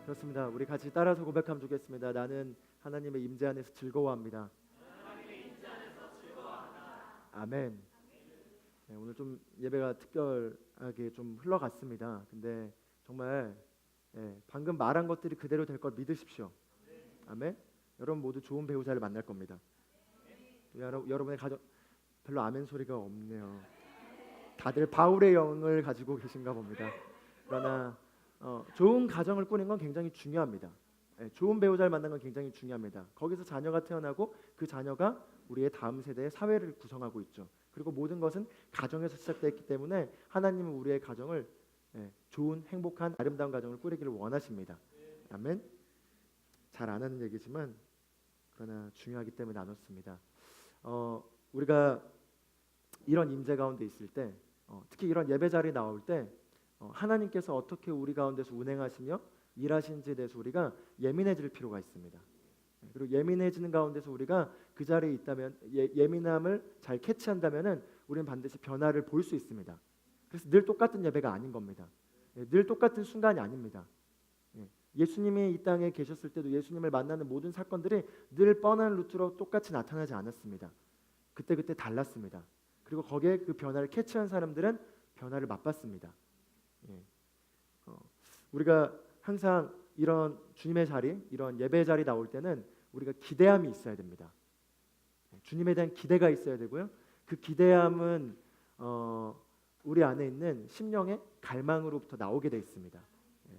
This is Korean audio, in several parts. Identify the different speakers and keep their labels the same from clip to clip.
Speaker 1: 그렇습니다. 우리 같이 따라서 고백하면 좋겠습니다. 나는 하나님의 임재 안에서 즐거워합니다. 아멘. 네, 오늘 좀 예배가 특별하게 좀 흘러갔습니다. 근데 정말 방금 말한 것들이 그대로 될 걸 믿으십시오. 아멘. 여러분 모두 좋은 배우자를 만날 겁니다. 여러분의 가정 별로 아멘 소리가 없네요. 다들 바울의 영을 가지고 계신가 봅니다. 그러나 좋은 가정을 꾸리는 건 굉장히 중요합니다. 좋은 배우자를 만난 건 굉장히 중요합니다. 거기서 자녀가 태어나고 그 자녀가 우리의 다음 세대의 사회를 구성하고 있죠. 그리고 모든 것은 가정에서 시작됐기 때문에 하나님은 우리의 가정을 좋은 행복한 아름다운 가정을 꾸리기를 원하십니다. 아멘. 잘 안 하는 얘기지만 그러나 중요하기 때문에 나눴습니다. 우리가 이런 임재 가운데 있을 때 특히 이런 예배 자리에 나올 때 하나님께서 어떻게 우리 가운데서 운행하시며 일하시는지에 대해서 우리가 예민해질 필요가 있습니다. 그리고 예민해지는 가운데서 우리가 그 자리에 있다면 예민함을 잘 캐치한다면은 우리는 반드시 변화를 볼 수 있습니다. 그래서 늘 똑같은 예배가 아닌 겁니다. 늘 똑같은 순간이 아닙니다. 예수님이 이 땅에 계셨을 때도 예수님을 만나는 모든 사건들이 늘 뻔한 루트로 똑같이 나타나지 않았습니다. 그때 달랐습니다. 그리고 거기에 그 변화를 캐치한 사람들은 변화를 맛봤습니다. 우리가 항상 이런 주님의 자리, 이런 예배 자리 나올 때는 우리가 기대함이 있어야 됩니다. 주님에 대한 기대가 있어야 되고요. 그 기대함은 우리 안에 있는 심령의 갈망으로부터 나오게 돼 있습니다.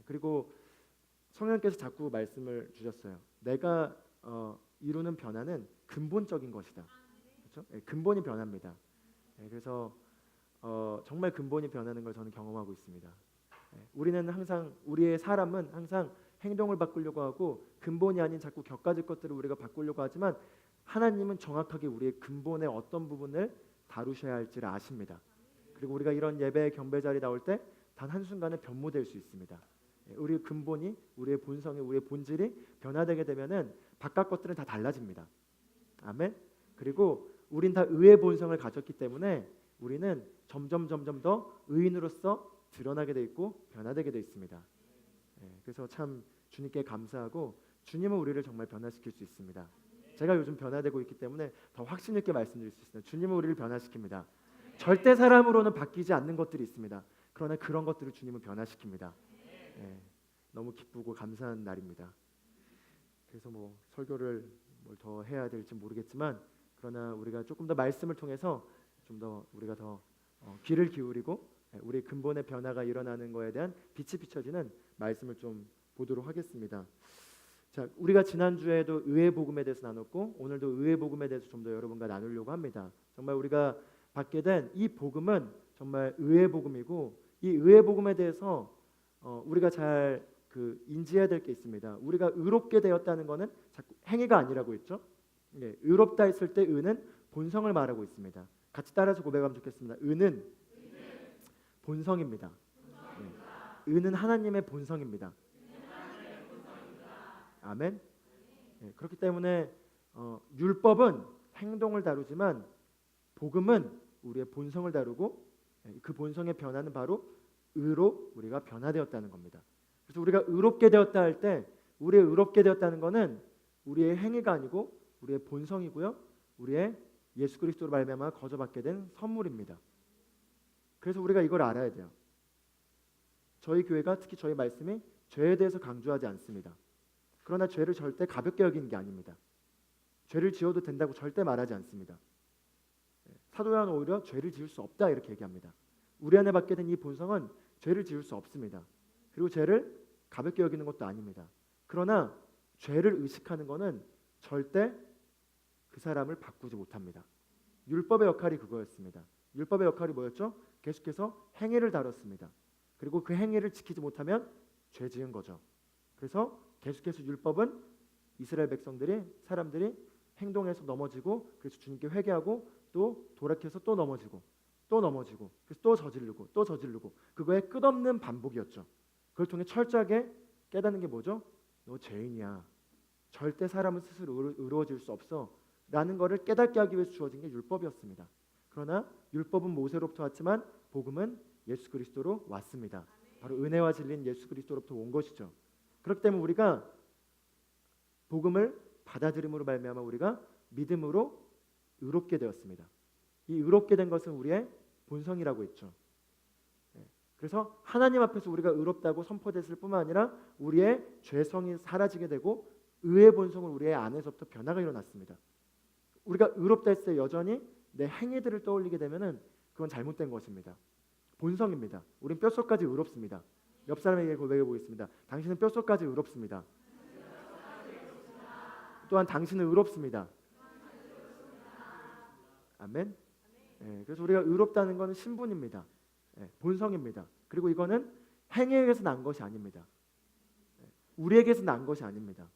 Speaker 1: 그리고 성령께서 자꾸 말씀을 주셨어요. 내가 이루는 변화는 근본적인 것이다. 그렇죠? 근본이 변합니다. 그래서 정말 근본이 변하는 걸 저는 경험하고 있습니다. 우리는 항상 우리의 사람은 항상 행동을 바꾸려고 하고 근본이 아닌 자꾸 격가질 것들을 우리가 바꾸려고 하지만 하나님은 정확하게 우리의 근본의 어떤 부분을 다루셔야 할지를 아십니다. 그리고 우리가 이런 예배 경배 자리 나올 때 단 한순간에 변모될 수 있습니다. 우리의 근본이 우리의 본성이 우리의 본질이 변화되게 되면은 바깥 것들은 다 달라집니다. 아멘. 그리고 우린 다 의의 본성을 가졌기 때문에 우리는 점점 더 의인으로서 드러나게 돼 있고 변화되게 돼 있습니다. 그래서 참 주님께 감사하고 주님은 우리를 정말 변화시킬 수 있습니다. 제가 요즘 변화되고 있기 때문에 더 확신 있게 말씀드릴 수 있습니다. 주님은 우리를 변화시킵니다. 절대 사람으로는 바뀌지 않는 것들이 있습니다. 그러나 그런 것들을 주님은 변화시킵니다. 너무 기쁘고 감사한 날입니다. 그래서 뭐 설교를 뭘 더 해야 될지 모르겠지만 그러나 우리가 조금 더 말씀을 통해서 좀 더 우리가 더 귀를 기울이고 우리 근본의 변화가 일어나는 것에 대한 빛이 비춰지는 말씀을 좀 보도록 하겠습니다. 자, 우리가 지난주에도 의의 복음에 대해서 나눴고 오늘도 의의 복음에 대해서 좀 더 여러분과 나누려고 합니다. 정말 우리가 받게 된 이 복음은 정말 의의 복음이고 이 의의 복음에 대해서 우리가 잘 인지해야 될 게 있습니다. 우리가 의롭게 되었다는 것은 자꾸 행위가 아니라고 했죠. 의롭다 했을 때 의는 본성을 말하고 있습니다. 같이 따라서 고백하면 좋겠습니다. 의는 본성입니다. 의는 하나님의 본성입니다. 아멘. 그렇기 때문에 율법은 행동을 다루지만 복음은 우리의 본성을 다루고 그 본성의 변화는 바로 의로 우리가 변화되었다는 겁니다. 그래서 우리가 의롭게 되었다 할 때 우리의 의롭게 되었다는 것은 우리의 행위가 아니고 우리의 본성이고요. 우리의 예수 그리스도로 말미암아 거저받게 된 선물입니다. 그래서 우리가 이걸 알아야 돼요. 저희 교회가 특히 저희 말씀이 죄에 대해서 강조하지 않습니다. 그러나 죄를 절대 가볍게 여기는 게 아닙니다. 죄를 지어도 된다고 절대 말하지 않습니다. 사도 요한은 오히려 죄를 지을 수 없다 이렇게 얘기합니다. 우리 안에 받게 된 이 본성은 죄를 지을 수 없습니다. 그리고 죄를 가볍게 여기는 것도 아닙니다. 그러나 죄를 의식하는 것은 절대 그 사람을 바꾸지 못합니다. 율법의 역할이 그거였습니다. 율법의 역할이 뭐였죠? 계속해서 행위를 다뤘습니다. 그리고 그 행위를 지키지 못하면 죄 지은 거죠. 그래서 계속해서 율법은 이스라엘 백성들이 사람들이 행동에서 넘어지고 그래서 주님께 회개하고 또 돌이켜서 또 넘어지고 그래서 또 저지르고 그거의 끝없는 반복이었죠. 그걸 통해 철저하게 깨닫는 게 뭐죠? 너 죄인이야. 절대 사람은 스스로 의로워질 수 없어 라는 것을 깨닫게 하기 위해서 주어진 게 율법이었습니다. 그러나 율법은 모세로부터 왔지만 복음은 예수 그리스도로 왔습니다. 바로 은혜와 진리인 예수 그리스도로부터 온 것이죠. 그렇기 때문에 우리가 복음을 받아들임으로 말미암아 우리가 믿음으로 의롭게 되었습니다. 이 의롭게 된 것은 우리의 본성이라고 했죠. 그래서 하나님 앞에서 우리가 의롭다고 선포됐을 뿐만 아니라 우리의 죄성이 사라지게 되고 의의 본성은 우리의 안에서부터 변화가 일어났습니다. 우리가 의롭다 했을 때 여전히 내 행위들을 떠올리게 되면은 그건 잘못된 것입니다. 본성입니다. 우린 뼛속까지 의롭습니다. 옆 사람에게 고백해 보겠습니다. 당신은 뼛속까지 의롭습니다. 또한 당신은 의롭습니다. 아멘. 그래서 우리가 의롭다는 것은 신분입니다. 본성입니다. 그리고 이거는 행위에게서 난 것이 아닙니다. 우리에게서 난 것이 아닙니다.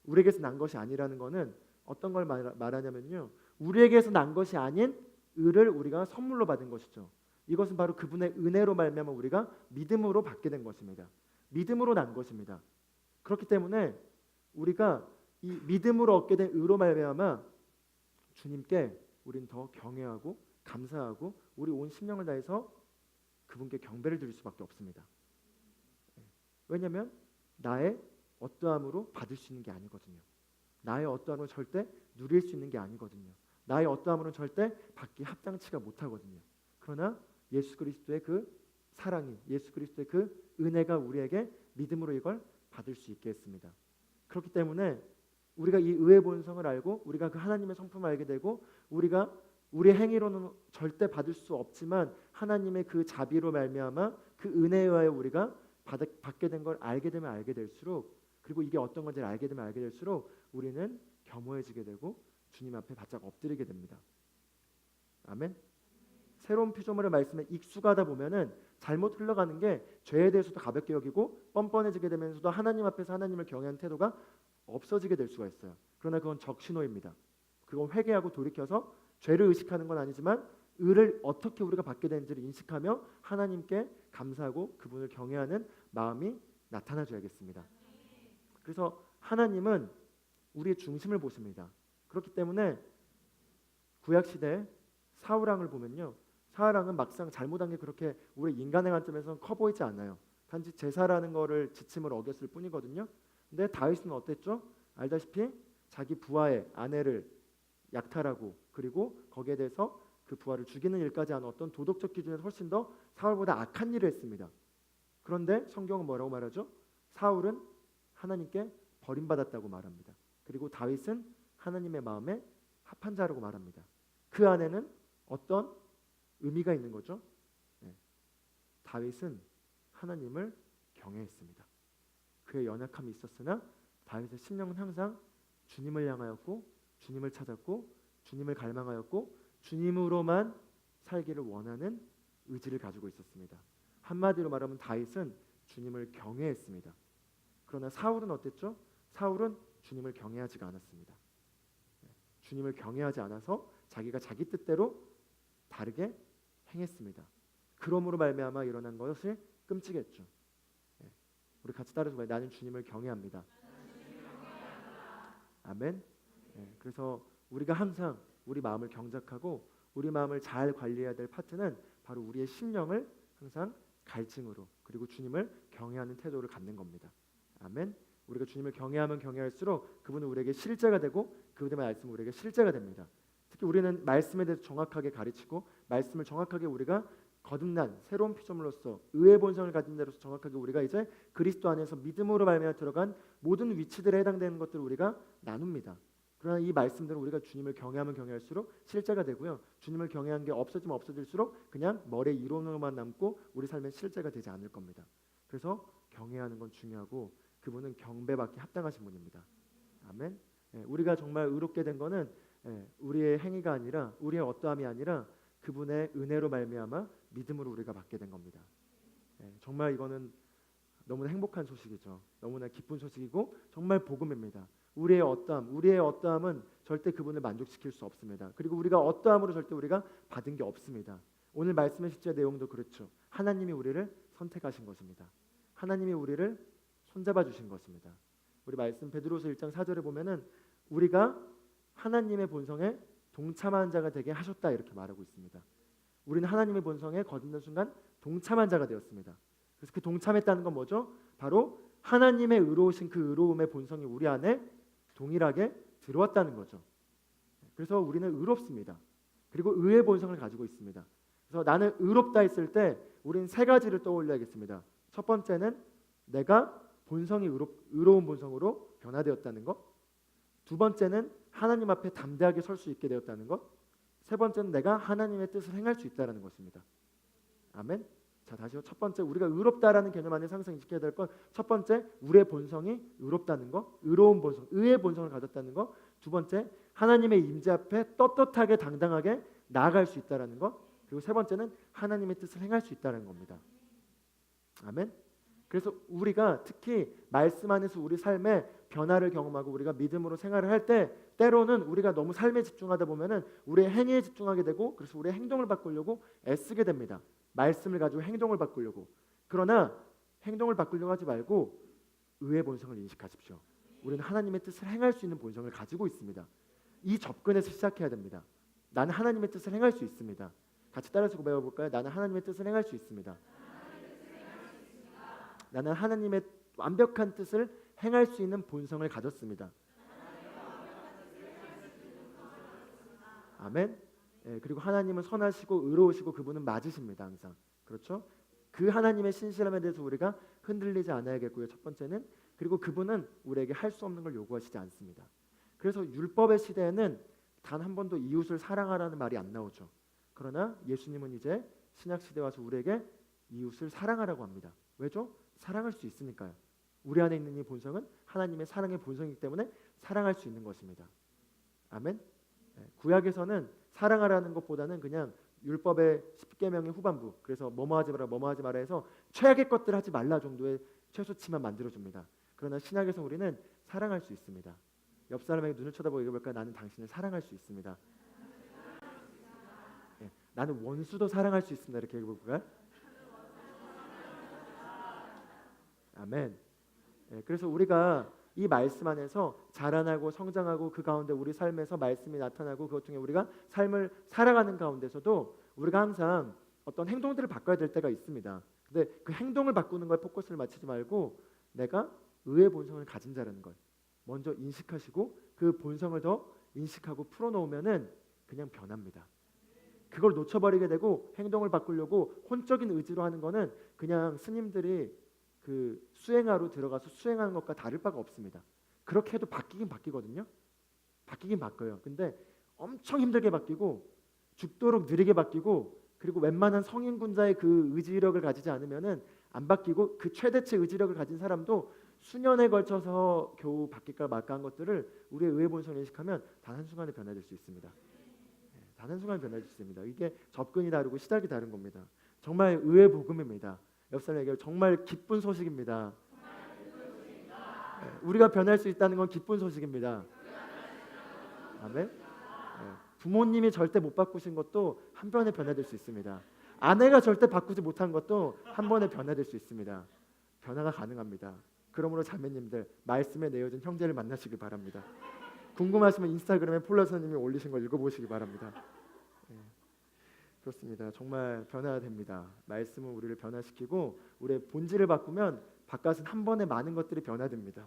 Speaker 1: 우리에게서 난 것이 아니라는 것은 어떤 걸 말하냐면요, 우리에게서 난 것이 아닌 의를 우리가 선물로 받은 것이죠. 이것은 바로 그분의 은혜로 말미암아 우리가 믿음으로 받게 된 것입니다. 믿음으로 난 것입니다. 그렇기 때문에 우리가 이 믿음으로 얻게 된 의로 말미암아 주님께 우린 더 경외하고 감사하고 우리 온 심령을 다해서 그분께 경배를 드릴 수밖에 없습니다. 왜냐하면 나의 어떠함으로 받을 수 있는 게 아니거든요. 나의 어떠함으로 절대 누릴 수 있는 게 아니거든요. 나의 어떠함으로는 절대 받기 합당치가 못하거든요. 그러나 예수 그리스도의 그 사랑이, 예수 그리스도의 그 은혜가 우리에게 믿음으로 이걸 받을 수 있게 했습니다. 그렇기 때문에 우리가 이 의의 본성을 알고 우리가 그 하나님의 성품을 알게 되고 우리가 우리의 행위로는 절대 받을 수 없지만 하나님의 그 자비로 말미암아 그 은혜에 의하여 우리가 받게 된 걸 알게 되면 알게 될수록, 그리고 이게 어떤 건지를 알게 되면 알게 될수록 우리는 겸허해지게 되고 주님 앞에 바짝 엎드리게 됩니다. 아멘. 새로운 피조물의 말씀에 익숙하다 보면은 잘못 흘러가는 게 죄에 대해서도 가볍게 여기고 뻔뻔해지게 되면서도 하나님 앞에서 하나님을 경외하는 태도가 없어지게 될 수가 있어요. 그러나 그건 적신호입니다. 그건 회개하고 돌이켜서 죄를 의식하는 건 아니지만 의를 어떻게 우리가 받게 되는지를 인식하며 하나님께 감사하고 그분을 경외하는 마음이 나타나줘야겠습니다. 그래서 하나님은 우리의 중심을 보십니다. 그렇기 때문에 구약시대 사울왕을 보면요, 사울왕은 막상 잘못한 게 그렇게 우리 인간의 관점에서는 커 보이지 않아요. 단지 제사라는 거를 지침을 어겼을 뿐이거든요. 근데 다윗은 어땠죠? 알다시피 자기 부하의 아내를 약탈하고 그리고 거기에 대해서 그 부하를 죽이는 일까지 하는 어떤 도덕적 기준에서 훨씬 더 사울보다 악한 일을 했습니다. 그런데 성경은 뭐라고 말하죠? 사울은 하나님께 버림받았다고 말합니다. 그리고 다윗은 하나님의 마음에 합한 자라고 말합니다. 그 안에는 어떤 의미가 있는 거죠? 다윗은 하나님을 경외했습니다. 그의 연약함이 있었으나 다윗의 심령은 항상 주님을 향하였고 주님을 찾았고 주님을 갈망하였고 주님으로만 살기를 원하는 의지를 가지고 있었습니다. 한마디로 말하면 다윗은 주님을 경외했습니다. 그러나 사울은 어땠죠? 사울은 주님을 경외하지가 않았습니다. 주님을 경외하지 않아서 자기가 자기 뜻대로 다르게 행했습니다. 그러므로 말미암아 일어난 것이 끔찍했죠. 우리 같이 따라서 봐요. 나는 주님을 경외합니다. 아멘. 그래서 우리가 항상 우리 마음을 경작하고 우리 마음을 잘 관리해야 될 파트는 바로 우리의 심령을 항상 갈증으로 그리고 주님을 경외하는 태도를 갖는 겁니다. 아멘. 우리가 주님을 경외하면 경외할수록 그분은 우리에게 실제가 되고 그분의 말씀은 우리에게 실제가 됩니다. 특히 우리는 말씀에 대해서 정확하게 가르치고 말씀을 정확하게 우리가 거듭난 새로운 피조물로서 의의 본성을 가진 자로서 정확하게 우리가 이제 그리스도 안에서 믿음으로 말미암아 들어간 모든 위치들에 해당되는 것들을 우리가 나눕니다. 그러나 이 말씀들은 우리가 주님을 경외하면 경외할수록 실제가 되고요. 주님을 경외한 게 없어지면 없어질수록 그냥 머리에 이론으로만 남고 우리 삶에 실제가 되지 않을 겁니다. 그래서 경외하는 건 중요하고 그분은 경배받기 합당하신 분입니다. 아멘. 우리가 정말 의롭게 된 거는 우리의 행위가 아니라 우리의 어떠함이 아니라 그분의 은혜로 말미암아 믿음으로 우리가 받게 된 겁니다. 정말 이거는 너무나 행복한 소식이죠. 너무나 기쁜 소식이고 정말 복음입니다. 우리의 어떠함은 절대 그분을 만족시킬 수 없습니다. 그리고 우리가 어떠함으로 절대 우리가 받은 게 없습니다. 오늘 말씀의 실제 내용도 그렇죠. 하나님이 우리를 선택하신 것입니다. 하나님이 우리를 손잡아 주신 것입니다. 우리 말씀 베드로서 1장 4절에 보면은 우리가 하나님의 본성에 동참한 자가 되게 하셨다 이렇게 말하고 있습니다. 우리는 하나님의 본성에 거듭난 순간 동참한 자가 되었습니다. 그래서 그 동참했다는 건 뭐죠? 바로 하나님의 의로우신 그 의로움의 본성이 우리 안에 동일하게 들어왔다는 거죠. 그래서 우리는 의롭습니다. 그리고 의의 본성을 가지고 있습니다. 그래서 나는 의롭다 했을 때 우리는 세 가지를 떠올려야겠습니다. 첫 번째는 내가 본성이 의로운 본성으로 변화되었다는 것. 두 번째는 하나님 앞에 담대하게 설 수 있게 되었다는 것. 세 번째는 내가 하나님의 뜻을 행할 수 있다는 것입니다. 아멘. 자, 다시요. 첫 번째, 우리가 의롭다라는 개념 안에 항상 인식해야 될 건 첫 번째, 우리의 본성이 의롭다는 것, 의로운 본성, 의의 본성을 가졌다는 것. 두 번째, 하나님의 임재 앞에 떳떳하게 당당하게 나아갈 수 있다는 것. 그리고 세 번째는 하나님의 뜻을 행할 수 있다는 겁니다. 아멘. 그래서 우리가 특히 말씀 안에서 우리 삶의 변화를 경험하고 우리가 믿음으로 생활을 할 때 때로는 우리가 너무 삶에 집중하다 보면은 우리의 행위에 집중하게 되고 그래서 우리의 행동을 바꾸려고 애쓰게 됩니다. 말씀을 가지고 행동을 바꾸려고. 그러나 행동을 바꾸려고 하지 말고 의의 본성을 인식하십시오. 우리는 하나님의 뜻을 행할 수 있는 본성을 가지고 있습니다. 이 접근에서 시작해야 됩니다. 나는 하나님의 뜻을 행할 수 있습니다. 같이 따라서 고백해 볼까요? 나는 하나님의 뜻을 행할 수 있습니다. 나는 하나님의 완벽한 뜻을 행할 수 있는 본성을 가졌습니다. 아멘. 그리고 하나님은 선하시고 의로우시고 그분은 맞으십니다. 항상. 그렇죠? 그 하나님의 신실함에 대해서 우리가 흔들리지 않아야겠고요. 첫 번째는. 그리고 그분은 우리에게 할 수 없는 걸 요구하시지 않습니다. 그래서 율법의 시대에는 단 한 번도 이웃을 사랑하라는 말이 안 나오죠. 그러나 예수님은 이제 신약 시대에 와서 우리에게 이웃을 사랑하라고 합니다. 왜죠? 사랑할 수 있으니까요. 우리 안에 있는 이 본성은 하나님의 사랑의 본성이기 때문에 사랑할 수 있는 것입니다. 아멘. 구약에서는 사랑하라는 것보다는 그냥 율법의 10계명의 후반부, 그래서 뭐뭐하지 마라 뭐뭐하지 마라 해서 최악의 것들 하지 말라 정도의 최소치만 만들어줍니다. 그러나 신약에서 우리는 사랑할 수 있습니다. 옆 사람에게 눈을 쳐다보고 얘기해볼까? 나는 당신을 사랑할 수 있습니다. 나는 원수도 사랑할 수 있습니다. 이렇게 얘기해볼까요? 아멘. 그래서 우리가 이 말씀 안에서 자라나고 성장하고 그 가운데 우리 삶에서 말씀이 나타나고 그것 중에 우리가 삶을 살아가는 가운데서도 우리가 항상 어떤 행동들을 바꿔야 될 때가 있습니다. 근데 그 행동을 바꾸는 거에 포커스를 맞추지 말고 내가 의의 본성을 가진 자라는 걸 먼저 인식하시고 그 본성을 더 인식하고 풀어놓으면은 그냥 변합니다. 그걸 놓쳐버리게 되고 행동을 바꾸려고 혼적인 의지로 하는 거는 그냥 스님들이 그 수행하러 들어가서 수행하는 것과 다를 바가 없습니다. 그렇게 해도 바뀌긴 바뀌거든요. 바뀌긴 바뀌어요. 근데 엄청 힘들게 바뀌고 죽도록 느리게 바뀌고 그리고 웬만한 성인군자의 그 의지력을 가지지 않으면은 안 바뀌고 그 최대치 의지력을 가진 사람도 수년에 걸쳐서 겨우 바뀔까 말까 한 것들을 우리의 의의 본성을 인식하면 단 한순간에 변화될 수 있습니다. 단 한순간에 변화될 수 있습니다. 이게 접근이 다르고 시작이 다른 겁니다. 정말 의의 복음입니다. 옆 사람에게 정말 기쁜 소식입니다. 우리가 변할 수 있다는 건 기쁜 소식입니다. 아멘. 부모님이 절대 못 바꾸신 것도 한 번에 변화될 수 있습니다. 아내가 절대 바꾸지 못한 것도 한 번에 변화될 수 있습니다. 변화가 가능합니다. 그러므로 자매님들 말씀에 내어진 형제를 만나시길 바랍니다. 궁금하시면 인스타그램에 폴라서님이 올리신 걸 읽어보시기 바랍니다. 그렇습니다. 정말 변화됩니다. 말씀은 우리를 변화시키고 우리의 본질을 바꾸면 바깥은 한 번에 많은 것들이 변화됩니다.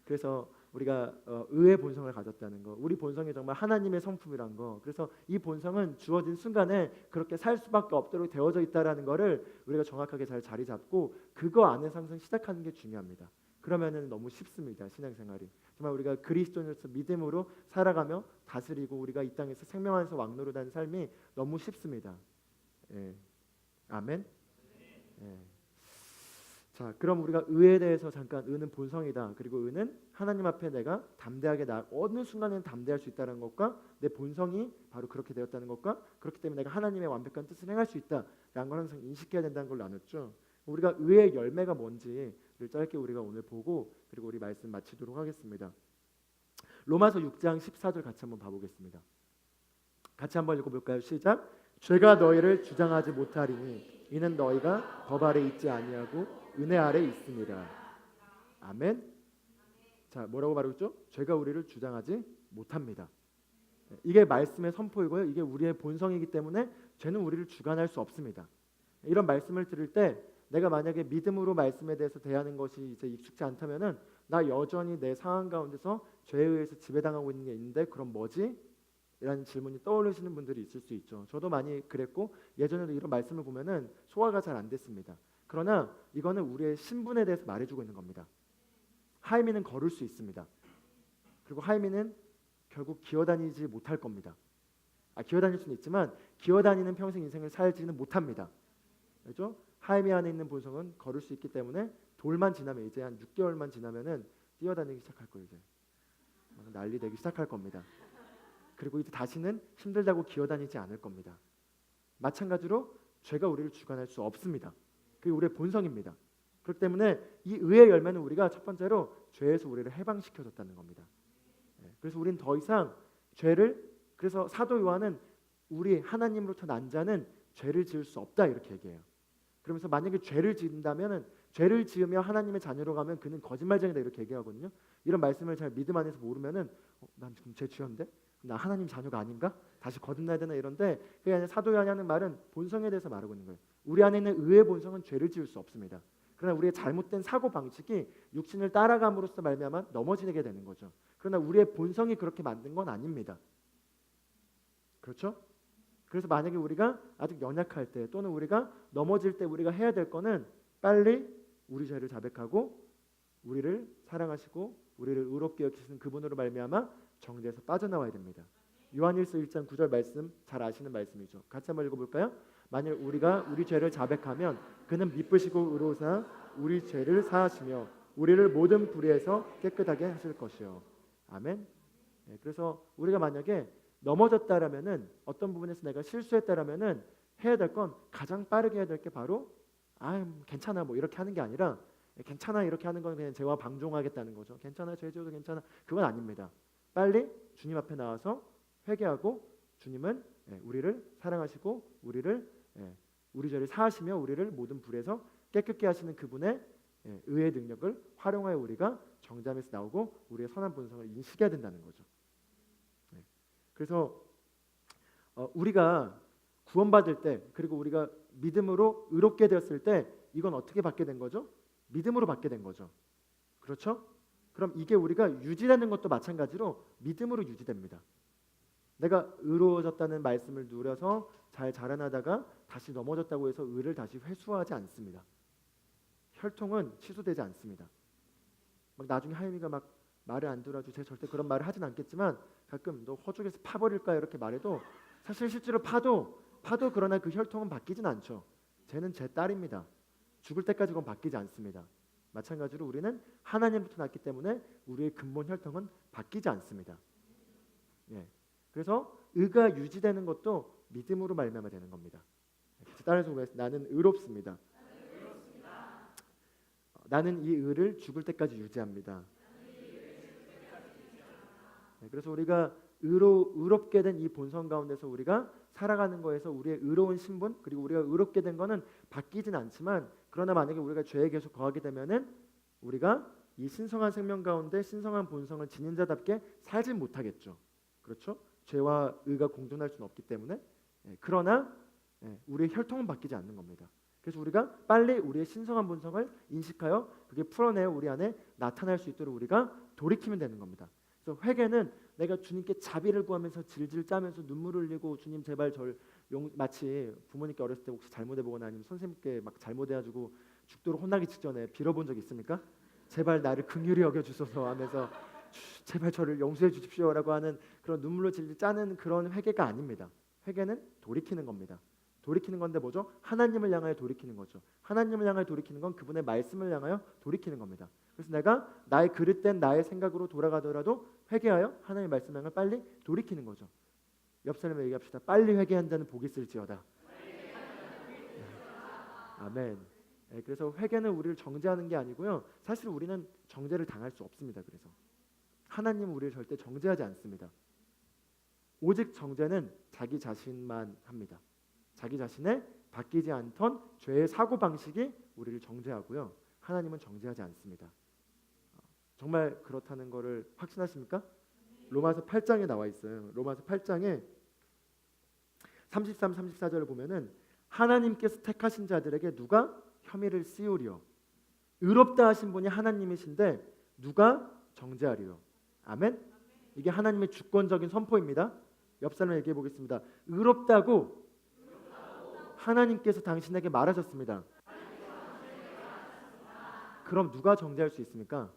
Speaker 1: 그래서 우리가 의의 본성을 가졌다는 거, 우리 본성이 정말 하나님의 성품이란 거. 그래서 이 본성은 주어진 순간에 그렇게 살 수밖에 없도록 되어져 있다라는 거를 우리가 정확하게 잘 자리 잡고 그거 안에서 항상 시작하는 게 중요합니다. 그러면은 너무 쉽습니다. 신앙생활이. 정말 우리가 그리스도인으로서 믿음으로 살아가며 다스리고 우리가 이 땅에서 생명 안에서 왕노릇하는 삶이 너무 쉽습니다. 아멘. 자, 그럼 우리가 의에 대해서 잠깐 의는 본성이다. 그리고 의는 하나님 앞에 내가 담대하게 어느 순간에는 담대할 수 있다는 것과 내 본성이 바로 그렇게 되었다는 것과 그렇기 때문에 내가 하나님의 완벽한 뜻을 행할 수 있다라는 걸 항상 인식해야 된다는 걸 나눴죠. 우리가 의의 열매가 뭔지를 짧게 우리가 오늘 보고 그리고 우리 말씀 마치도록 하겠습니다. 로마서 6장 14절 같이 한번 봐보겠습니다. 같이 한번 읽어볼까요? 시작. 죄가 너희를 주장하지 못하리니 이는 너희가 법 아래 있지 아니하고 은혜 아래 있습니다. 아멘. 자, 뭐라고 말했죠? 죄가 우리를 주장하지 못합니다. 이게 말씀의 선포이고요. 이게 우리의 본성이기 때문에 죄는 우리를 주관할 수 없습니다. 이런 말씀을 들을 때 내가 만약에 믿음으로 말씀에 대해서 대하는 것이 이제 익숙지 않다면은 나 여전히 내 상황 가운데서 죄에 의해서 지배당하고 있는 게 있는데 그럼 뭐지? 이라는 질문이 떠오르시는 분들이 있을 수 있죠. 저도 많이 그랬고 예전에도 이런 말씀을 보면은 소화가 잘 안 됐습니다. 그러나 이거는 우리의 신분에 대해서 말해주고 있는 겁니다. 하이미는 걸을 수 있습니다. 그리고 하이미는 결국 기어다니지 못할 겁니다. 기어다닐 수는 있지만 기어다니는 평생 인생을 살지는 못합니다. 그렇죠? 하이미 안에 있는 본성은 걸을 수 있기 때문에 돌만 지나면 이제 한 6개월만 지나면은 뛰어다니기 시작할 거예요. 이제 난리 되기 시작할 겁니다. 그리고 이제 다시는 힘들다고 기어다니지 않을 겁니다. 마찬가지로 죄가 우리를 주관할 수 없습니다. 그게 우리의 본성입니다. 그렇기 때문에 이 의의 열매는 우리가 첫 번째로 죄에서 우리를 해방시켜줬다는 겁니다. 그래서 우리는 더 이상 죄를, 그래서 사도 요한은 우리 하나님으로부터 난 자는 죄를 지을 수 없다 이렇게 얘기해요. 그러면서 만약에 죄를 지은다면은 죄를 지으며 하나님의 자녀로 가면 그는 거짓말쟁이다 이렇게 얘기하거든요. 이런 말씀을 잘 믿음 안에서 모르면은 난 지금 죄 지었는데 나 하나님 자녀가 아닌가? 다시 거듭나야 되나 이런데 그게 아니라 사도 요한이 하는 말은 본성에 대해서 말하고 있는 거예요. 우리 안에 있는 의의 본성은 죄를 지을 수 없습니다. 그러나 우리의 잘못된 사고 방식이 육신을 따라감으로써 말미암아 넘어지게 되는 거죠. 그러나 우리의 본성이 그렇게 만든 건 아닙니다. 그렇죠? 그래서 만약에 우리가 아직 연약할 때 또는 우리가 넘어질 때 우리가 해야 될 거는 빨리 우리 죄를 자백하고 우리를 사랑하시고 우리를 의롭게 여기시는 그분으로 말미암아 정죄에서 빠져나와야 됩니다. 요한일서 1장 9절 말씀 잘 아시는 말씀이죠. 같이 한번 읽어볼까요? 만일 우리가 우리 죄를 자백하면 그는 미쁘시고 의로우사 우리 죄를 사하시며 우리를 모든 불의에서 깨끗하게 하실 것이요. 아멘. 그래서 우리가 만약에 넘어졌다라면은 어떤 부분에서 내가 실수했다라면은 해야 될 건 가장 빠르게 해야 될 게 바로 괜찮아 뭐 이렇게 하는 게 아니라 괜찮아 이렇게 하는 건 그냥 죄와 방종하겠다는 거죠. 괜찮아 죄 지어도 괜찮아 그건 아닙니다. 빨리 주님 앞에 나와서 회개하고 주님은 우리를 사랑하시고 우리 죄를 사하시며 우리를 모든 불에서 깨끗게 하시는 그분의 의의 능력을 활용하여 우리가 정잠에서 나오고 우리의 선한 본성을 인식해야 된다는 거죠. 그래서 우리가 구원받을 때 그리고 우리가 믿음으로 의롭게 되었을 때 이건 어떻게 받게 된 거죠? 믿음으로 받게 된 거죠. 그렇죠? 그럼 이게 우리가 유지되는 것도 마찬가지로 믿음으로 유지됩니다. 내가 의로워졌다는 말씀을 누려서 잘 자라나다가 다시 넘어졌다고 해서 의를 다시 회수하지 않습니다. 혈통은 취소되지 않습니다. 막 나중에 하임이가 막 말을 안 들어가지고 제가 절대 그런 말을 하진 않겠지만 가끔 너 허죽에서 파버릴까 이렇게 말해도 사실 실제로 파도 그러나 그 혈통은 바뀌진 않죠. 쟤는 제 딸입니다. 죽을 때까지 그건 바뀌지 않습니다. 마찬가지로 우리는 하나님부터 났기 때문에 우리의 근본 혈통은 바뀌지 않습니다. 그래서 의가 유지되는 것도 믿음으로 말미암아 되는 겁니다. 따라서 나는 의롭습니다. 나는 이 의를 죽을 때까지 유지합니다. 그래서 우리가 의롭게 된 이 본성 가운데서 우리가 살아가는 거에서 우리의 의로운 신분 그리고 우리가 의롭게 된 거는 바뀌진 않지만 그러나 만약에 우리가 죄에 계속 거하게 되면은 우리가 이 신성한 생명 가운데 신성한 본성을 지닌 자답게 살지 못하겠죠. 그렇죠? 죄와 의가 공존할 수는 없기 때문에 그러나 우리의 혈통은 바뀌지 않는 겁니다. 그래서 우리가 빨리 우리의 신성한 본성을 인식하여 그게 풀어내어 우리 안에 나타날 수 있도록 우리가 돌이키면 되는 겁니다. 그래서 회개는 내가 주님께 자비를 구하면서 질질 짜면서 눈물을 흘리고 주님 제발 절 마치 부모님께 어렸을 때 혹시 잘못해보거나 아니면 선생님께 막 잘못해가지고 죽도록 혼나기 직전에 빌어본 적 있습니까? 제발 나를 긍휼히 여겨주소서 하면서 제발 저를 용서해 주십시오라고 하는 그런 눈물로 질질 짜는 그런 회개가 아닙니다. 회개는 돌이키는 겁니다. 돌이키는 건데 뭐죠? 하나님을 향하여 돌이키는 거죠. 하나님을 향하여 돌이키는 건 그분의 말씀을 향하여 돌이키는 겁니다. 그래서 내가 나의 그릇된 나의 생각으로 돌아가더라도 회개하여 하나님의 말씀 향하여 빨리 돌이키는 거죠. 옆 사람에게 얘기합시다. 빨리 회개한 자는 복이 있을지어다. 아멘. 그래서 회개는 우리를 정죄하는 게 아니고요. 사실 우리는 정죄를 당할 수 없습니다. 그래서 하나님은 우리를 절대 정죄하지 않습니다. 오직 정죄는 자기 자신만 합니다. 자기 자신의 바뀌지 않던 죄의 사고방식이 우리를 정죄하고요. 하나님은 정죄하지 않습니다. 정말 그렇다는 것을 확신하십니까? 로마서 8장에 나와 있어요. 로마서 8장에 33, 34절을 보면은 하나님께서 택하신 자들에게 누가 혐의를 씌우리요. 의롭다 하신 분이 하나님이신데 누가 정죄하리요. 아멘. 이게 하나님의 주권적인 선포입니다. 옆 사람 얘기해 보겠습니다. 의롭다고 하나님께서 당신에게 말하셨습니다. 그럼 누가 정죄할 수 있습니까?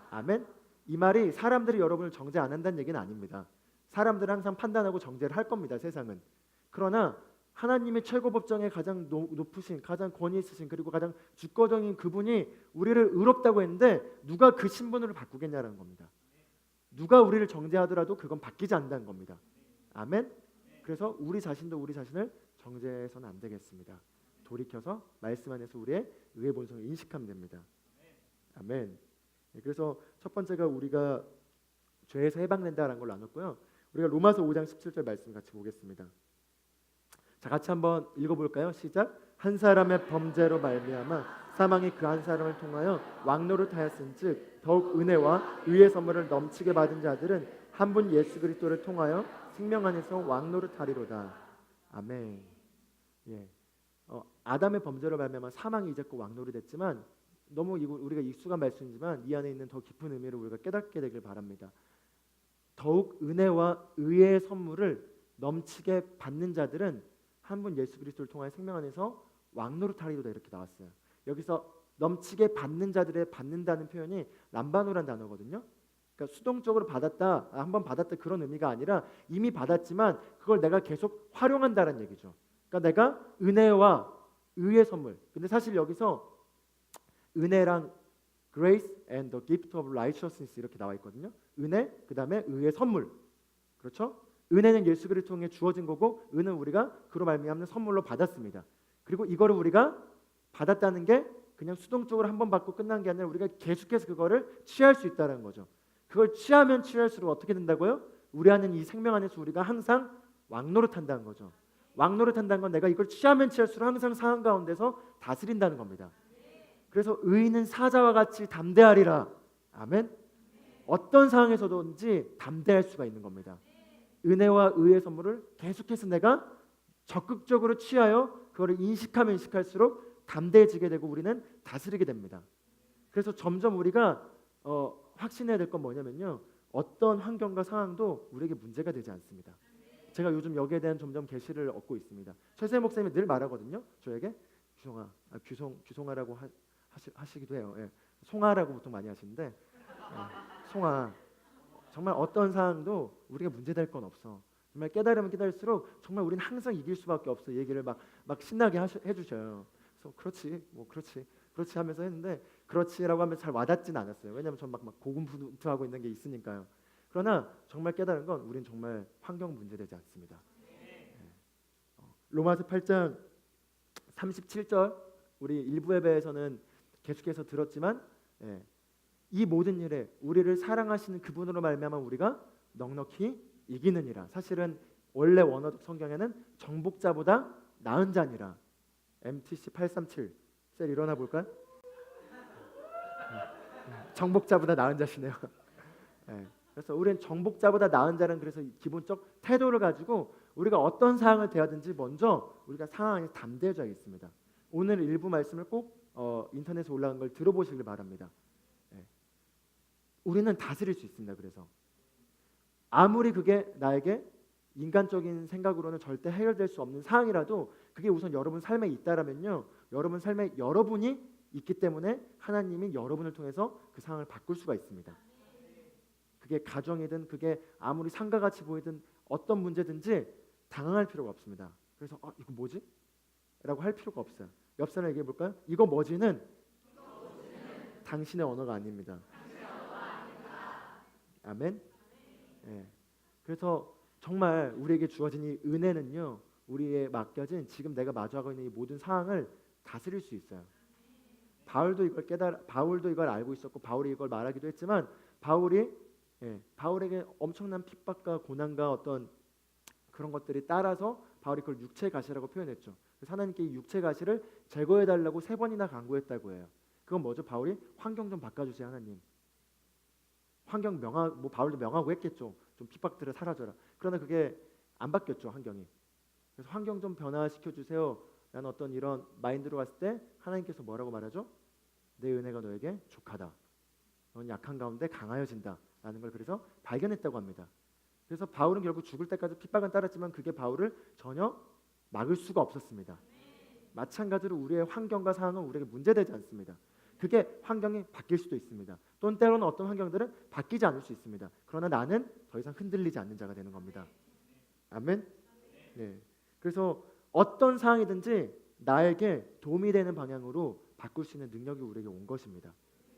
Speaker 1: 아멘. 이 말이 사람들이 여러분을 정죄 안 한다는 얘기는 아닙니다. 사람들은 항상 판단하고 정죄를 할 겁니다. 세상은. 그러나 하나님의 최고 법정에 가장 높으신, 가장 권위 있으신, 그리고 가장 주권적인 그분이 우리를 의롭다고 했는데 누가 그 신분을 바꾸겠냐라는 겁니다. 누가 우리를 정죄하더라도 그건 바뀌지 않는다는 겁니다. 아멘. 그래서 우리 자신도 우리 자신을 정죄해서는 안 되겠습니다. 돌이켜서 말씀 안에서 우리의 의의 본성을 인식하면 됩니다. 아멘. 그래서 첫 번째가 우리가 죄에서 해방된다라는 걸 나눴고요. 우리가 로마서 5장 17절 말씀 같이 보겠습니다. 자, 같이 한번 읽어볼까요? 시작. 한 사람의 범죄로 말미암아 사망이 그 한 사람을 통하여 왕노릇하였은즉 더욱 은혜와 의의 선물을 넘치게 받은 자들은 한 분 예수 그리스도를 통하여 생명 안에서 왕노릇하리로다. 아멘. 예. 아담의 범죄로 말미암아 사망이 이제껏 왕노릇했지만 너무 우리가 익숙한 말씀이지만 이 안에 있는 더 깊은 의미를 우리가 깨닫게 되길 바랍니다. 더욱 은혜와 의의 선물을 넘치게 받는 자들은 한 분 예수 그리스도를 통하여 생명 안에서 왕노릇하리로다 이렇게 나왔어요. 여기서 넘치게 받는 자들의 받는다는 표현이 람바노란 단어거든요. 그러니까 수동적으로 받았다, 한번 받았다 그런 의미가 아니라 이미 받았지만 그걸 내가 계속 활용한다는 얘기죠. 그러니까 내가 은혜와 의의 선물. 근데 사실 여기서 은혜랑 grace and the gift of righteousness 이렇게 나와 있거든요. 은혜, 그 다음에 의의 선물. 그렇죠? 은혜는 예수 그리스도를 통해 주어진 거고 은은 우리가 그로 말미암는 선물로 받았습니다. 그리고 이거를 우리가 받았다는 게 그냥 수동적으로 한 번 받고 끝난 게 아니라 우리가 계속해서 그거를 취할 수 있다는 거죠. 그걸 취하면 취할수록 어떻게 된다고요? 우리 안에 이 생명 안에서 우리가 항상 왕노릇한다는 거죠. 왕노릇한다는 건 내가 이걸 취하면 취할수록 항상 상황 가운데서 다스린다는 겁니다. 그래서 의인은 사자와 같이 담대하리라. 아멘. 어떤 상황에서든지 담대할 수가 있는 겁니다. 은혜와 의의 선물을 계속해서 내가 적극적으로 취하여 그거를 인식하면 인식할수록 담대해지게 되고 우리는 다스리게 됩니다. 그래서 점점 우리가 확신해야 될 건 뭐냐면요. 어떤 환경과 상황도 우리에게 문제가 되지 않습니다. 제가 요즘 여기에 대한 점점 계시를 얻고 있습니다. 최세 목사님이 늘 말하거든요. 저에게 규송아라고 하시기도 해요. 예. 송아라고 보통 많이 하시는데 송아 정말 어떤 상황도 우리가 문제될 건 없어. 정말 깨달으면 깨달을수록 정말 우리는 항상 이길 수밖에 없어. 얘기를 막 신나게 해주셔요. 그래서 그렇지 하면서 했는데 그렇지라고 하면 잘 와닿진 않았어요. 왜냐하면 전 막 고군분투하고 있는 게 있으니까요. 그러나 정말 깨달은 건 우린 정말 환경 문제되지 않습니다. 로마서 8장 37절 우리 일부 예배에서는 계속해서 들었지만 이 모든 일에 우리를 사랑하시는 그분으로 말미암아 우리가 넉넉히 이기느니라. 사실은 원래 원어적 성경에는 정복자보다 나은 자니라. MTC 837 셀 일어나 볼까요? 정복자보다 나은 자시네요. 그래서 우리는 정복자보다 나은 자는 그래서 기본적 태도를 가지고 우리가 어떤 상황을 대하든지 먼저 우리가 상황에 담대해져야 있습니다. 오늘 일부 말씀을 꼭 인터넷에 올라간 걸 들어보시길 바랍니다. 우리는 다스릴 수 있습니다. 그래서 아무리 그게 나에게 인간적인 생각으로는 절대 해결될 수 없는 상황이라도 그게 우선 여러분 삶에 있다라면요. 여러분 삶에 여러분이 있기 때문에 하나님이 여러분을 통해서 그 상황을 바꿀 수가 있습니다. 그게 가정이든 그게 아무리 상가같이 보이든 어떤 문제든지 당황할 필요가 없습니다. 그래서 이거 뭐지? 라고 할 필요가 없어요. 옆 사람 얘기해 볼까요? 이거 뭐지는 당신의 언어가 아닙니다. 아멘. 그래서 정말 우리에게 주어진 이 은혜는요, 우리에 맡겨진 지금 내가 마주하고 있는 이 모든 상황을 다스릴 수 있어요. 바울도 이걸 알고 있었고 바울이 이걸 말하기도 했지만 바울에게 엄청난 핍박과 고난과 어떤 그런 것들이 따라서 바울이 그걸 육체 가시라고 표현했죠. 그래서 하나님께 이 육체 가시를 제거해 달라고 3번이나 간구했다고 해요. 그건 뭐죠? 바울이 환경 좀 바꿔주세요 하나님. 환경 바울도 명하고 했겠죠. 좀 핍박들을 사라져라. 그러나 그게 안 바뀌었죠 환경이. 그래서 환경 좀 변화시켜 주세요 라는 어떤 이런 마인드로 갔을 때 하나님께서 뭐라고 말하죠? 내 은혜가 너에게 족하다. 넌 약한 가운데 강하여진다 라는 걸 그래서 발견했다고 합니다. 그래서 바울은 결국 죽을 때까지 핍박은 따랐지만 그게 바울을 전혀 막을 수가 없었습니다. 마찬가지로 우리의 환경과 상황은 우리에게 문제되지 않습니다. 그게 환경이 바뀔 수도 있습니다. 또는 때로는 어떤 환경들은 바뀌지 않을 수 있습니다. 그러나 나는 더 이상 흔들리지 않는 자가 되는 겁니다. 아멘. 네. 그래서 어떤 상황이든지 나에게 도움이 되는 방향으로 바꿀 수 있는 능력이 우리에게 온 것입니다.